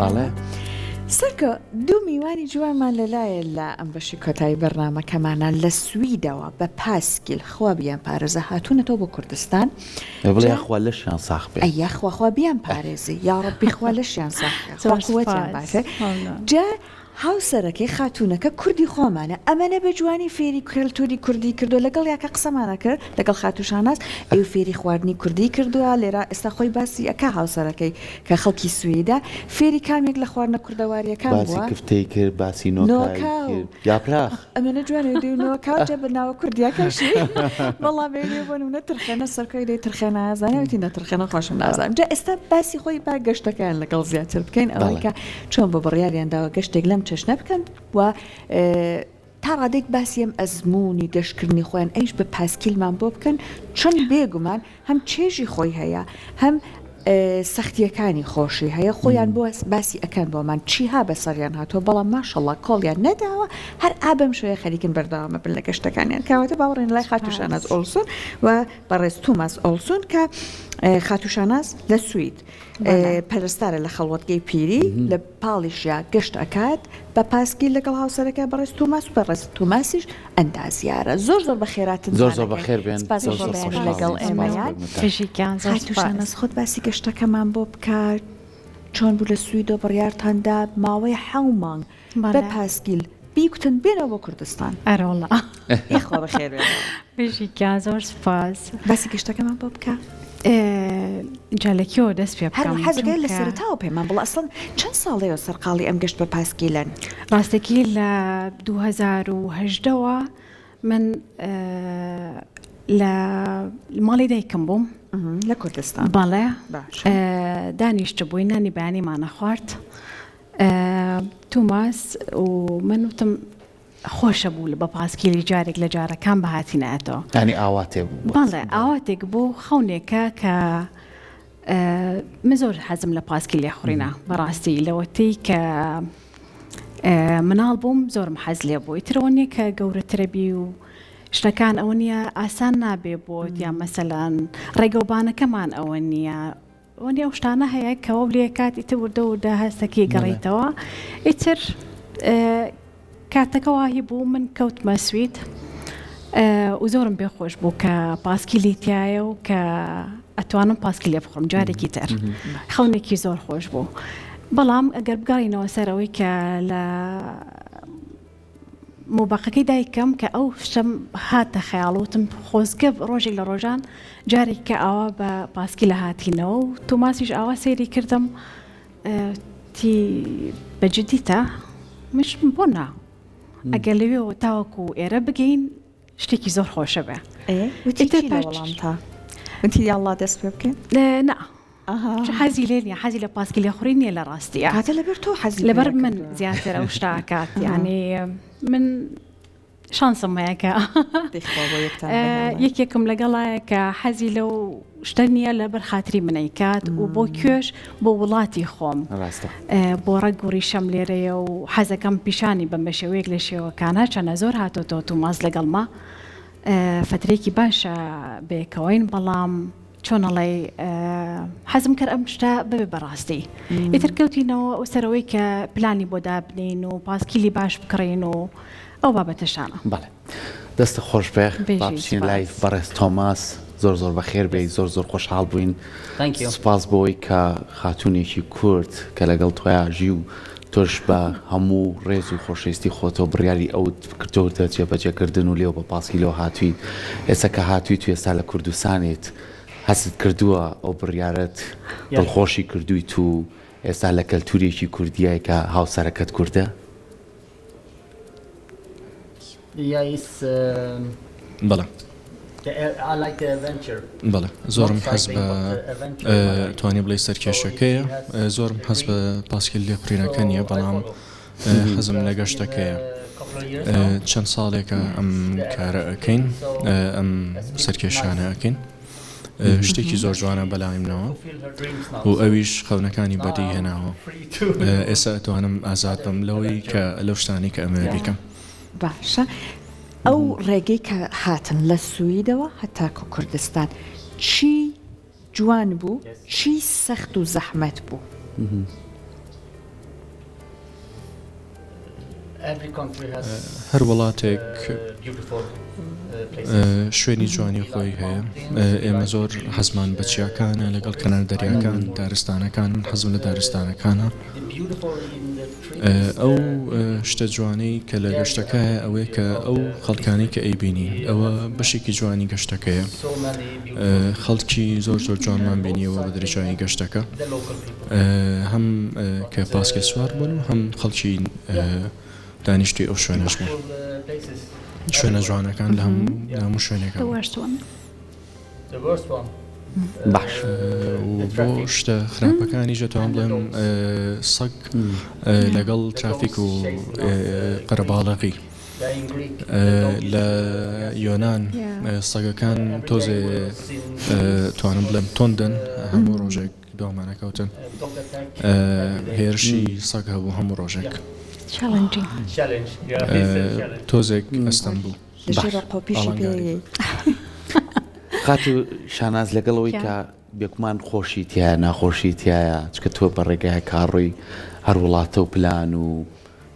بەڵێ سەرکە دوو میوانی جوانمان لەلایە لە ئەم بەشی کۆتایی بەرنامەکەمانە لە سویدەوە بە پاسکیل خوا بیان پارێزە هاتوونەتەوە بۆ کوردستان بڵێ خوا لەشیان ساخ بێ ئەیە خوا بیان پارێزی یا ڕەبی خوا لەشیان ساخوەتیان باشە جا هاوسەرەکەی خاتوونەکە کوردی خۆمانە ئەمەنە بە جوانی فێری کەلتوری کوردی کردو لەگەڵ یاکە قسەمانە کرد لەگەڵ خاتوشاناس ئەو فێری خواردنی کوردی کردووە لێرە ئێستا خۆی باسی ئەکە هاوسەرەکەی کە خەڵکی سوێدا فێری کامێک لە خواردنە کوردەواریەکان باسی کفتەی کرد باسی نۆکای یاپراخ ئەمەنە جوانە نۆکاوجە بە ناوە کوردیاکەشی بەڵام بێنێ بۆنمونە ترخێنە سەرکەی دەی ترخێنە ئازانەوەتی نەترخێنە خۆشم نازانم جا ئێستا باسی خۆی با گەشتەکان لەگەڵ زیاتر بکەین ئەوەی کە چۆن بە بڕیاریانداوە گەشتێک لەم چەشنە بکەن و تا ڕادێک باسیم ئەزمموی گەشتکردنی خۆیان ئەیش بە پاسکیلمان بۆ بکەن چۆن بێگومان هەم چێژی خۆی هەیە هەم سەختیەکانی خۆشی هەیە خۆیان بۆ باسی ئەەکەن بۆمان چیها بەسەریان هاتووە بەڵام ماشەڵڵا کۆڵیان نەداوە هەر ئابم شوێ خەریکن بەردەوامە بن لە گەشتەکانیان کاواتە باوەڕێن لای خاتوشاناز ئۆلسون و بەڕێز توماس ئۆلسون کە خاتوشاناز لە سوید پەرستارە لە خەڵوەتگەی پیری لە پاڵیشیا گەشت ئەکات بە پاسکیل لەگەڵ هاوسەرەکە بەڕێز توماس و بەڕێز توماسیش ئەندازیارە زۆر بە خێراتن زۆر بەخێر بێن لەگەڵ ئێمەیان خاتوشاناز خۆت باسی گەشتەکەمان بۆ بکات چۆن بوو لە سویدۆ بڕیارتاندا ماوەی 7 مانگ بە پاسکیل بیکوتن بێنەوە بۆ کوردستان ئەرۆڵە خۆ بەخێر بێژیکیان زۆر سپاس باسی گەشتەکەمان بۆ بکە جالێکیەوە دەست پێ بکەم حەزەکەی لە سەرتاوە پێمان بڵ ئەسڵن چەند ساڵەیەوە سەرقاڵی ئەم گەشت بە پاسکیلەن ڕاستێکی لە 2010ەوە من لە ماڵی دایکم بووم لە کوردستان بەڵێ دانیشتە بووی نانی بەیانیمانە خوارد توماس و من وتم خۆشە بوو لە بە پاسکیلی جارێک لە جارەکان بەهاتینەتەوە ینی ئاواتێ بوو بەڵێ ئاواتێک بوو خەونێکە کە من زۆر حەزم لە پاسکیلی خوڕینە بەڕاستی لەوەتەی کە مناڵ بووم زۆرم حەز لێ بوو ئیترەوەنیە کە گەورەترەبی و شتەکان ئەوە نییە ئاسان نابێ بۆت یا مەسەلەن ڕێگەوبانەکەمان ئەوە نییە وەنی ئەو شتانە هەیە کەەوە لێ کات ئیتر وردە هەستەکەی گەڕیتەوە ئیتر کاتەکە واهی بوو من کەوتمە سوید و زۆرم پێخۆش بوو کە پاسکیلی تایە و کە ئەتوانم پاسکیلی بخۆم جارێکی تر خەونێکی زۆر خۆش بوو بەڵام ئەگەر بگەڕینەوە سەرەوەی کە لە مۆبەقەکەی دایکەم کە ئەو شتم هاتە خەیاڵوتم خۆزگە ڕۆژێک لە ڕۆژان جارێک کە ئاوا بە پاسکیلە هاتینەوە و توماسیش ئاوا سێری کردم تی بەجددیتە مش بۆ نا ئەگەر لەوێەوە تاوەکو ئێرە بگەین شتێکی زۆر خۆشە بێ وتی یاڵڵا دەست پێ بکەین نا حەزی لێ نیە حەزی لە پاسکیلی خوڕی نیە لە ڕاستیە هاتە لەبەر تۆ حەزی لەبەر من زیاتر ئەو شتاکات یعنی من شانسم هەیە کە یەکێکم لەگەڵایە کە حەزی لەو شتە نییە لەبەر خاتری منەیکات و بۆ کوێش بۆ وڵاتی خۆم بۆ ڕەگوڕی شەم لێرەیە و حەزەکەم پیشانی بەم بە شێوەیەک لە شێوەکانە چەنە زۆر هاتۆتەوە توماس لەگەڵما فترێکی باشە بێکەوەین بەڵام چۆنەڵێ حەزم کرد ئەم شتە ببێ بەڕاستی ئیتر کەوتینەوە ئەو سەرەوەی کە پلانی بۆ دابنین و پاسکیلی باش بکڕین و ئەو بابەتەشانە بەڵێ دەستە خۆش بێ بچین لای بەڕێز تۆماس زۆر بەخێر بێ زۆر خۆشحاڵ بووین سپاس بۆی کە خاتونێکی کورد کە لەگەڵ تۆیا ژی و تۆش بە هەموو ڕێز و خۆشەویستی خۆتەوە بڕیاری ئەوت کردەوەتە جێبەجێکردن و لێو بە پاسکیلەوە هاتووی ئێستا کە هاتووی تو ئێستا لە کوردستانێت هەست کردووە ئەو بڕیارەت دڵخۆشی کردووی تو ئێستا لە کەلتوریەکی کوردیایە کە هاوسەرەکەت کووردە بەڵێ بەڵێ زۆرم حەز بە توانی بڵێ سەرکێشەکەیە زۆرم حەز بە پاسکیل لێ خوڕینەکە نییە بەڵام حەزم لە گەشتەکەیە چەند ساڵێکە ئەم کارە ئەەکەین ئەم سەرکێشانە ئەەکەین شتێکی زۆر جوانە بەلایمنەوە و ئەویش خەونەکانی بەدی هێناوە ئێستا ئەتوانم ئازاد بم لەوەی کە لەو شتانی کە ئەمە بیکەم باشە ئەو ڕێگەی کە هاتن لە سویدەوە هەتاکە کوردستان چی جوان بوو چی سەخت و زەحمەت بوو هەر وڵاتێک شوێنی جوانی خۆی هەیە ئێمە زۆر حەزمان بە چیاکانە لەگەڵ کەنار دەریاکان دارستانەکان من حەزم لە دارستانەکانە ئەو شتە جوانەی کە لە گەشتەکەیە ئەوەیە کە ئەو خەڵکانی کە ئەیبینی ئەوە بەشێکی جوانی گەشتەکەیە خەڵکی زۆر زۆر جوانمان بینیەوە بە دەریاچوانی گەشتەکە هەم کە پاسکە سوار بوون و هەم خەڵکی دانیشتی ئەو شوێنەش بوون شوێنە جوانەکان لە هەموو شوێنێکە باش بۆ شتە خراپەکانی ژەتوان بڵێم سەگ لەگەڵ ترافیک و قەرەباڵغی لە یۆنان سەگەکان تۆزێ توانم بڵێم تۆندن هەموو ڕۆژێک دوامانەکەوتن هێرشی سەگ هەبوو هەموو ڕۆژێک تۆزێک ئەستەم بوو قات و شاناز لەگەڵەوەی کە بێکمان خۆشی تایە ناخۆشی تایە چکە تۆ بە ڕێگای کاڕووی هەر وڵاتە و پلان و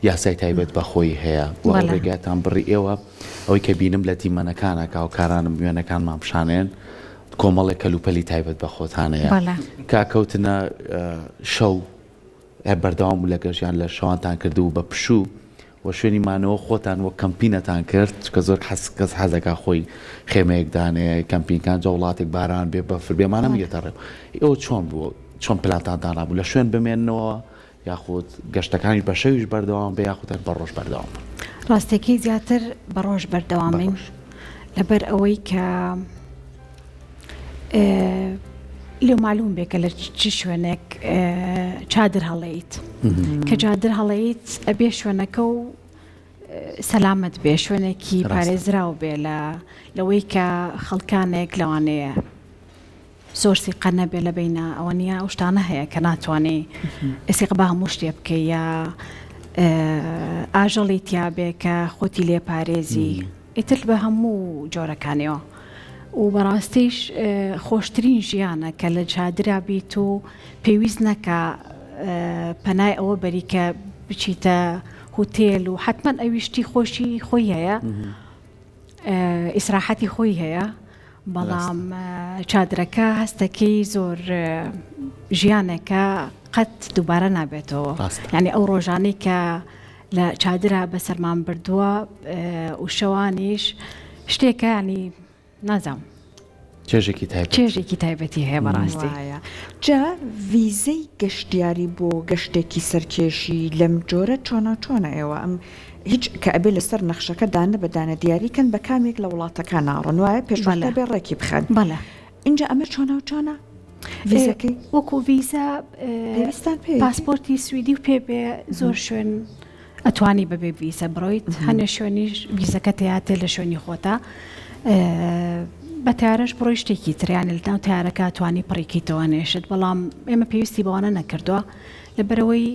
یاسای تایبەت بەخۆی هەیە بۆ ڕێگاتان بڕی ئێوە ئەوەی کە بینم لە دیمەنەکانە کاوکارانم وێنەکانمان بشانێن کۆمەڵێک کەلوپەلی تایبەت بە خۆتانەیە کاکەوتنە شەو بەردەوام و لە گەژیان لە شەوانتان کردو بە پشوو و شوێنی مانەوە خۆتان وە کەمپینەتان کرد کە زۆر کەس حەزەکە خۆی خێمەیەکدانێ کەمپینکان جە وڵاتێک باران بێ بەفر بێمانە میگێتەڕێ ئەوە چۆن بووە چۆن پلانتان دانابوو لە شوێن بمێننەوە یاخود گەشتەکانی بە شەویش بەردەوام بێ یاخودەن بە ڕۆژ بەردەوام ڕاستێکی زیاتر بە ڕۆژ بەردەوامین لەبەر ئەوەی کە لێ معلوم بێ کە لە چ شوێنێک چادر هەڵەیت کە چادر هەڵەیت ئەبێ شوێنەکە و سەلامت بێ شوێنێکی پارێزراو بێ لەوەی کە خەڵکانێک لەوانەیە زۆرسی قەنە بێ لە بینە ئەوە نیە ئەو شتانە هەیە کە ناتوانێ ئێسێق بە هەموو شتێ بکەی یا ئاژەڵی تیا بێ کە خۆتی لێ پارێزی ئیتر بە هەموو جۆرەکانیەوە و بەڕاستیش خۆشترین ژیانە کە لە چادرا بیت و پێویست نەکە پەنای ئەوە بەری کە بچیتە هوتێل و حتمما ئەویشتی خۆشی خۆی هەیە ئیسراحەتی خۆی هەیە بەڵام چادرەکە هەستەکەی زۆر ژیانێکە قەت دووبارە نابێتەوە یعنی ئەو ڕۆژانەی کە لە چادرا بەسەرمان بردووە و شەوانیش شتێکە ینی نازام چێژێکی تایبەتی هەیە بەڕاستی جا ویزەی گەشتیاری بۆ گەشتێکی سەرکێشی لەم جۆرە چۆنە ئێوە ئەم هیچ کە ئەبێ لەسەر نەخشەکە دانە بەدانە دیاریکەن بە کامێک لە وڵاتەکان ناڕۆن وایە پێشوانە بێ ڕێکی بخەن بەڵێ اینجا ئەمە چۆنە ویزەکەی وەکو ویزە پێویستان پێ پاسپۆرتی سویدی و پێ بێ زۆر شوێن ئەتوانی بەبێ ویزە بڕۆیت هەنە شوێنیش ویزەکە تیاتێ لە شوێنی خۆتە بە تارەش بڕۆی شتێکی تریانە لە ناو تارەکە توانی پڕێکیتەوە نێشت بەڵام ئێمە پێویستی بەوانە نەکردووە لەبەرەوەی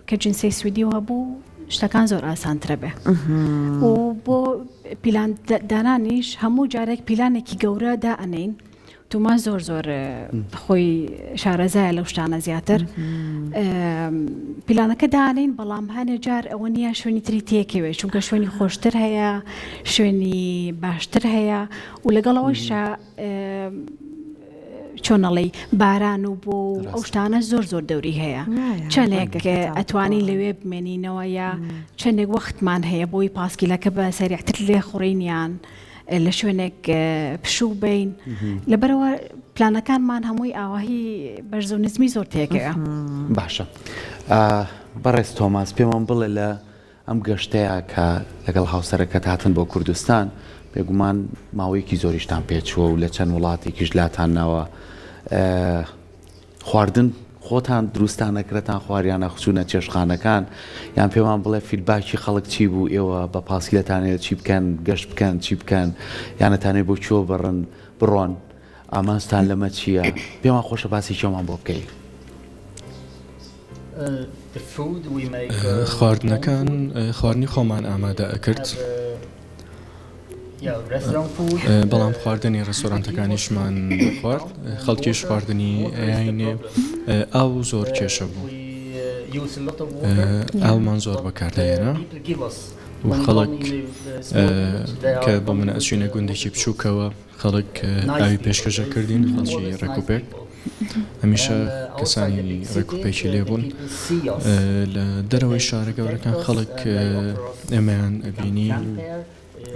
کە جنسەی سویدی و هەبوو شتەکان زۆر ئاسانترە بێ و بۆ پیلان دانانیش هەموو جارێک پیلانێکی گەورە دائەنین توما زۆر خۆی شارەزایە لەو شتانە زیاتر پیلانەکە دانین بەڵام هەنێ جار ئەوە نییە شوێنی تری تێکەوێ چونکە شوێنی خۆشتر هەیە شوێنی باشتر هەیە و لەگەڵەوەیشە چۆنەڵی باران و بۆ ئەو شتانە زۆر دەوری هەیە چەندێک ئەتوانی لەوێ بمێنینەوە یا چەندێک وەختمان هەیە بۆی پاسکیلەکە بە سەریعتر لێ خوڕینیان لە شوێنێک پشوو بین لەبەرەوە پلانەکانمان هەمووی ئاواهی بەرز و نزمی زۆر تێکەوە باشە بەڕێز تۆماس پێمان بڵێ لە ئەم گەشتەیە کە لەگەڵ هاوسەرەکەت هاتن بۆ کوردستان بێگومان ماوەیەکی زۆریشتان پێچووە و لە چەند وڵاتێکیش لاتان ناوە خواردن خۆتان دروستان نەکرێتان خواریانە خچوونە چێشخانەکان یان پێمان بڵێ فیدباکی خەڵک چی بوو ئێوە بە پاسکیلەتانێت چی بکەن گەشت بکەن چی بکەن یانەتانێت بۆ چۆ بڕۆن ئامانستان لەمە چییە پێمان خۆشە باسی چۆمان بۆ بکەیت خواردنەکان خواردنی خۆمان ئامادە ئەکرد بەڵام خواردنی ڕێستۆرانتەکانیشمان خوارد خەڵکیش خواردنی ئاینێ ئاو زۆر کێشە بوو ئاومان زۆر بەکاردەهێنا و خەڵک کە بۆ منە ئەچینە گوندێکی بچووکەوە خەڵک ئاوی پێشکەشە کردین خەڵکی ڕێکوپێک هەمیشە کەسانی ڕێکوپێکی لێبوون لە دەرەوەی شارە گەورەکان خەڵک ئێمەیان ئەبینی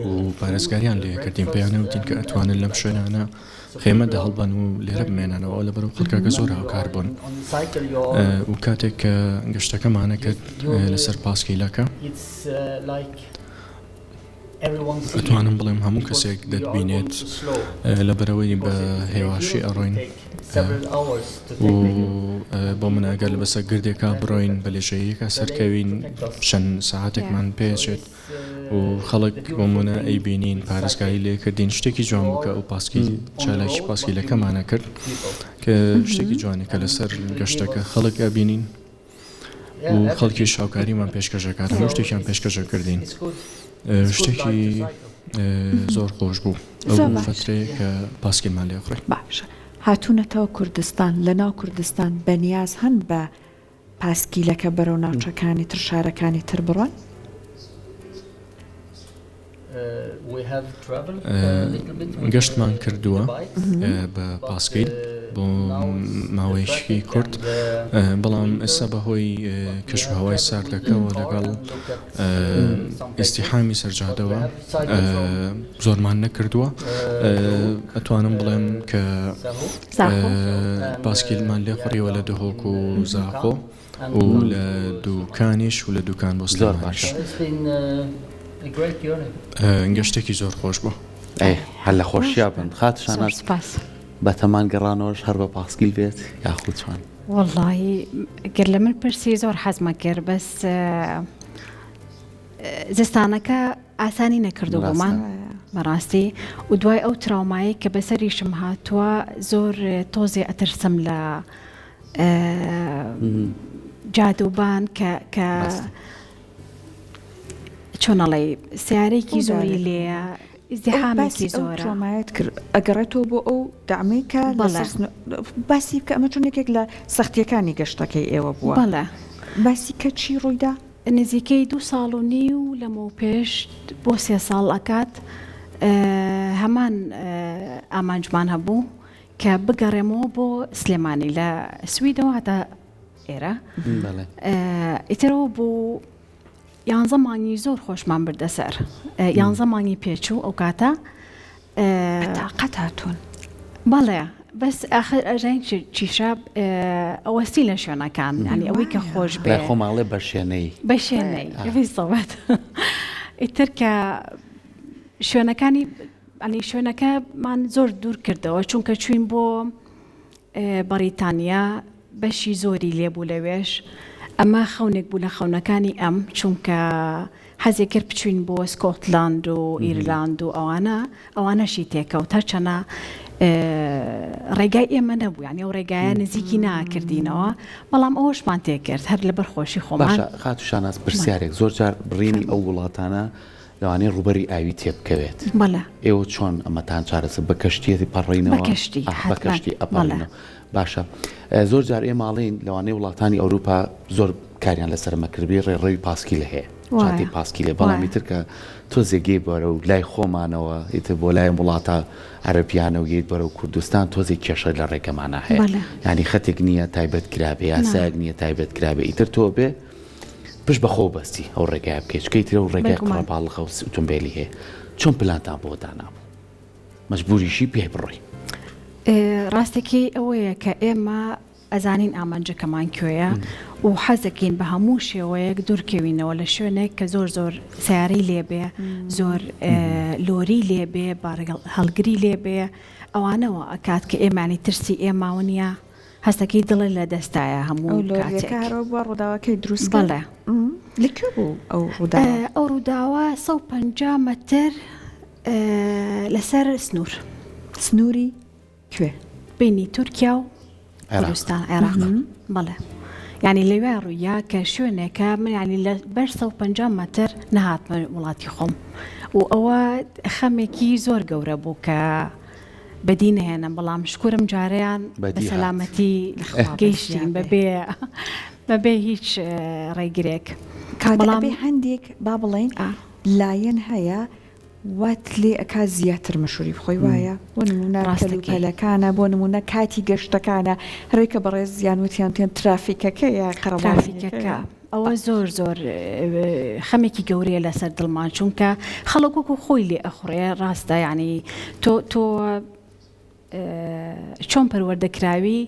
و پارێزگاریان لێ کردین پێیان نەوتین کە ئەتوانن لەم شوێنانە خێمەدا هەڵبەن و لێرە بمێنانەوە لە بەرەو خەڵکەکە زۆر هاوکار بوون و کاتێک کە گەشتەکەمانە کرد لەسەر پاسکیلەکە ئەتوانم بڵێم هەموو کەسێک دەتبینێت لە بەرەوەی بە هێواشی ئەڕۆین و بۆ من ئەگەر لە بەسەر گردێکا بڕۆین بە لێژەیەکە سەرکەوین چەند ساعتێکمان پێچێت و خەڵک بۆ منە ئەیبینین پارێزگاری لێکردین شتێکی جوان بکە و پاسکی چالاکی پاسکیلەکەمانە کرد کە شتێکی جوانێکە لەسەر گەشتەکە خەڵک ئەبینین و خەڵکی شاوکاریمان پێشکەشەکات هەموو شتێکیان پێشکەشە کردین شتێکی زۆر خۆش بوو ئەو فترەیە کە پاسکیلمان لێخڕی باشە هاتوونەتەوە کوردستان لە ناو کوردستان بەنیاز هەن بە پاسکیلەکە بەرەو ناوچەکانی تر شارەکانی تر بڕۆن گەشتمان کردووە بە پاسکیل بۆ ماوەیەکی کورت بەڵام ئێستا بەهۆی کەشوهەوای ساردەکەەوە لەگەڵ ئیسیحامی سەرجادەوە زۆرمان نەکردووە ئەتوانم بڵێم کە پاسکیلمان لێ خوڕیوە لە دهۆک و زاخۆ و لە دووکانیش و لە دوکان بۆ زۆر باش گەشتێکی زۆر خۆش بوو هەر لە خۆشییا بن خاتشانە بە تەمان گەڕانەوەش هەر بە پاسکیل بێت یاخود چۆن وەڵڵاهی گەر لە من پرسی زۆر حەزمە کرد بەس زستانەکە ئاسانی نەکردو بۆمان بەڕاستی و دوای ئەو تراومایی کە بەسەریشم هاتووە زۆر تۆزێ ئەترسم لە جادوبان کە چۆنەڵێ سیارێکی زۆری لێە ئیزدیحامێکی زۆرە ترۆمایەت کرد ئەگەڕێتەوە بۆ ئەو دامەیکە باسی بکە ئەمە چونێکێک لە سەختیەکانی گەشتەکەی ئێوە بووە بەڵێ باسی کە چی ڕوویدا نزیکەی 2 ساڵ و نیو لەمەوە پێش بۆ 3 ساڵ ئەکات هەمان ئامانجمان هەبوو کە بگەڕێمەوە بۆ سلێمانی لە سویدەوە هەتا ئێرە ئیترەوە بوو 11 مانگی زۆر خۆشمان بردەسەر 11 مانگی پێچوو ئەو کاتە تاقەت هاتوون بەڵێ بەس ئاخر ئەژین چیشە ئەوەستی لە شوێنەکان ینی ئەوەی کە خۆش بێ خۆماڵێ بەشێنەی سەبەت ئیتر کە شوێنەکانی ئەنی شوێنەکەمان زۆر دوور کردەوە چونکە چوین بۆ بەریتانیا بەشی زۆری لێبوو لەوێش ئەمە خەونێک بوو لە خەونەکانی ئەم چونکە حەزێکرد بچوین بۆ سکۆتلاند و ئیرلاند و ئەوانەشی تێکەوت هەرچەنە ڕێگای ئێمە نەبوو یانی ئەو ڕێگایە نزیکی ناکردینەوە بەڵام ئەوەشمان تێکرد هەر لە بەرخۆشی خۆمان خاتوشاناس پرسیارێک زۆر جار بڕینی ئەو وڵاتانە لەوانەیە ڕوبەری ئاوی تێبکەوێت ئێوە چۆن ئەمەتان چارەسە بە کەشتیەتی پەڕڕینەوە بە کەشتی ئەپەڕینەوە باشە زۆر جار ئێماڵین لەوانەیە وڵاتانی ئەوروپا زۆر کاریان لەسەر مەکردبی ڕێڕەوی پاسکیلە هەیە چاتی پاسکیلێ بەڵامی تر کە تۆ زێگەی بەرە و لای خۆمانەوە ئیتر بۆ لای وڵاتە عەرەبیانە و گەیت بەرە و کوردستان تۆزێ کێشە لە ڕێگەمانە هەیە ینی خەتێک نییە تایبەت کرابێ یاسایەک نییە تایبەت کرابێ ئیتر تۆ بێ پشت بەخۆ بەستی ئەو ڕێگای بکەیت چکەیترە و ڕێگای قڕەپاڵخە و ئۆتۆمبیلی هەیە چۆن پلانتان بۆ دانابوو مەجبوریشی پێ بڕۆی ڕاستێکی ئەوەیە کە ئێمە ئەزانین ئامانجەکەمان کوێیە و حەزەکەین بە هەموو شێوەیەک دوورکەوینەوە لە شوێنێک کە زۆر سیارەی لێبێ زۆر لۆری لێبێ هەڵگری لێبێ ئەوانەوە ئەکات کە ئێمانی ترسی ئێماونیە هەستەکەی دڵی لە دەستایە هەموو کاتێکەوە بۆ ڕووداوەکەی دروست بڵێ لەکوێ بوو ئەو ڕووداوە 150 مەتر لەسەر سنووری کوێ بینی تورکیا و کوردستان عێراق بەڵێ ینی لەوێ ڕوویە کە شوێنێکە من ینی لە بەر 150 مەتر نەهاتمە وڵاتی خۆم و ئەوە خەمێکی زۆر گەورە بوو کە بەدینهێنم بەڵام شکورم جارەیان بە سەلامەتی گەیشتین بەبێ بەبێ هیچ ڕێگرێک کاتەبێ هەندێک با بڵێن لایەن هەیە وات لێ ئەکا زیاتر مەشوری بخۆی وایە بۆ نمونە کەلەکانە بۆ نمونە کاتی گەشتەکانە هەروی کە بەڕێز زیانوتیان تێن ترافیکەکەیە ترافیکەکە ئەوە زۆر خەمێکی گەورەیە لەسەر دڵمان چونکە خەڵکوکو خۆی لێ ئەخڕێ ڕاستە یعنی تۆ چۆن پەروەردەکراوی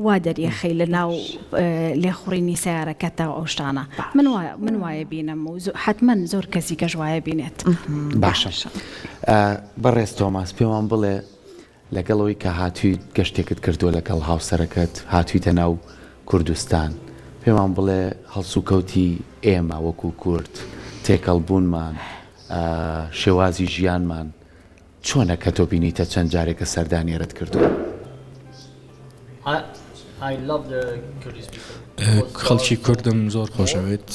وا دەریەخەی لە ناو لێخوڕینی سیارەکەتەوە ئەو شتانە من وایە بینم و حتمما زۆر کەسی کەش وایە بینێت باشە بەڕێز تۆماس پێوان بڵێ لەگەڵەوەی کە هاتووی گەشتێکت کردووە لەگەڵ هاوسەرەکەت هاتوویتە ناو کوردستان پێمان بڵێ هەڵسوکەوتی ئێمە وەکو کورد تێکەڵبوونمان شێوازی ژیانمان چۆنە کە تۆ بینیتە چەند جارێکە سەردانیێرت کردووە خەڵکی کوردم زۆر خۆشەوێت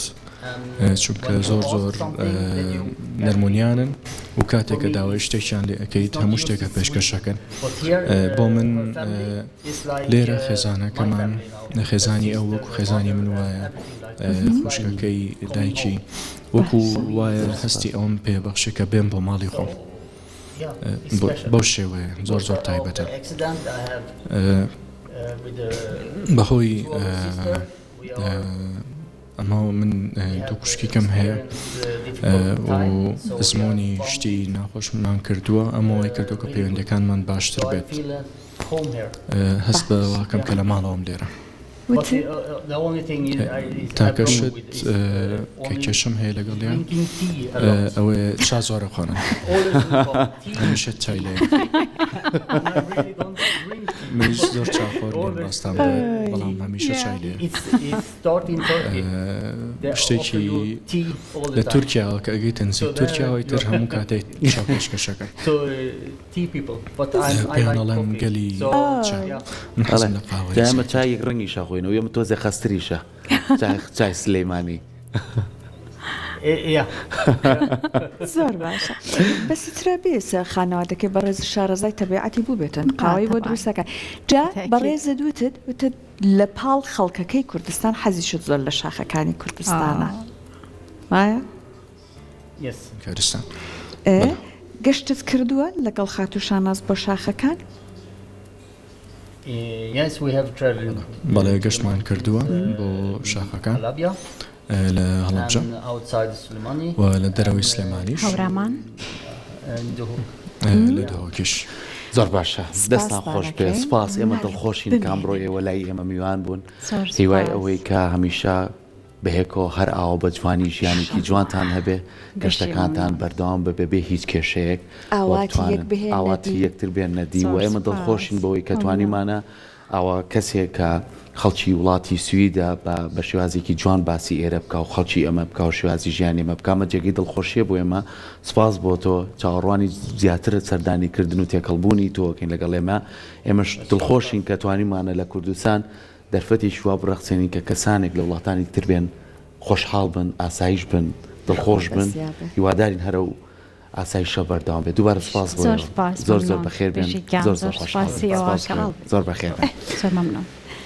چونکە زۆر نەرمونیانن و کاتێکە داوای شتێکیان لێ ئەەکەیت هەموو شتێکە پێشکەشەکەن بۆ من لێرە خێزانەکەمان خێزانی ئەو وەکو خێزانی من وایە خوشکەکەی دایکی وەکو وایە هەستی ئەوم پێبەخشە کە بێم بۆ ماڵی خۆم بەو شێوەیە زۆر تایبەتە بەهۆی ئەمە من دوو کوشکی کەم هەیە و زمانی شتی ناخۆشمان کردووە ئەمەوەی کردو کە پەیوەندەکانمان باشتر بێت هەست بە واکەم کە لە ماڵەوەم لێرە تاکەشت کە کێشم هەیە لەگەڵیان ئەوێ چا زۆرە خوانن هەمیشە چای لێ منیش زۆر چاخۆر ڕاستان بەڵام هەمیشە چای لێ شتێکی لە تورکیاوە کە ئەگەی تەنزی تورکیاوەی تر هەموو کاتێک چاو پێشکەشەکە پێیانەڵێن گەلی من لە قاوە ئەمە چایەک ڕەنگی شەخۆینەوە ئێمە تۆزێ خەستریشە چای سلەیمانی زۆر باشە بەسیترە بێسە خانەوادەکەی بەڕێز شارەزای تەبیعەتی بوو بێتن قاوەی بۆ دروستەکە جا بەڕێزە دوتت وتت لە پاڵ خەڵکەکەی کوردستان حەزیشت زۆر لە شاخەکانی کوردستانە وایە؟ کوردستان گەشتت کردووە لەگەڵ خاتو شاناز بۆ شاخەکان؟ بەڵێ گەشتمان کردووە بۆ شاخەکان لە هەڵەبجە و لە دەرەوەی سلێمانیش هەورامان لە دەهۆکیش زۆر باشە دەستان خۆش بێ سپاس ئێمە دڵخۆشین کامڕۆ ئێوە لای ئێمە میوان بوون هیوای ئەوەی کە هەمیشە بەهێکەوە هەر ئاوە بە جوانی ژیانێکی جوانتان هەبێ گەشتەکانتان بەردەوام بەبێ هیچ کێشەیە ئاواتی یەکتر بێن نەدی و ئێمە دڵخۆشین بەوەی کە توانیمانە ئەوە کەسێک کە خەڵکی وڵاتی سویدا بە شێوازێکی جوان باسی ئێرە بکە و خەڵکی ئەمە بکە و شێوازی ژیان ئێمە بکامە جێگەی دڵخۆشیە بۆ ئێمە سپاس بۆ تۆ چاوەڕوانی زیاترە سەردانیکردن و تێکەڵبوونی تۆکەین لەگەڵ ئێمەش دڵخۆشین کە توانیمانە لە کوردستان دەرفەتی شوا بڕەخسێنین کە کەسانێک لە وڵاتانی تر بێن خۆشحاڵ بن ئاسایش بن دڵخۆش بن هیوادارین هەرە و ئاسایشە بەردەوام بێت دووبارە سپاس بۆ زۆر بەخێر بێن زۆر بەخێر بێن زۆر مەمنون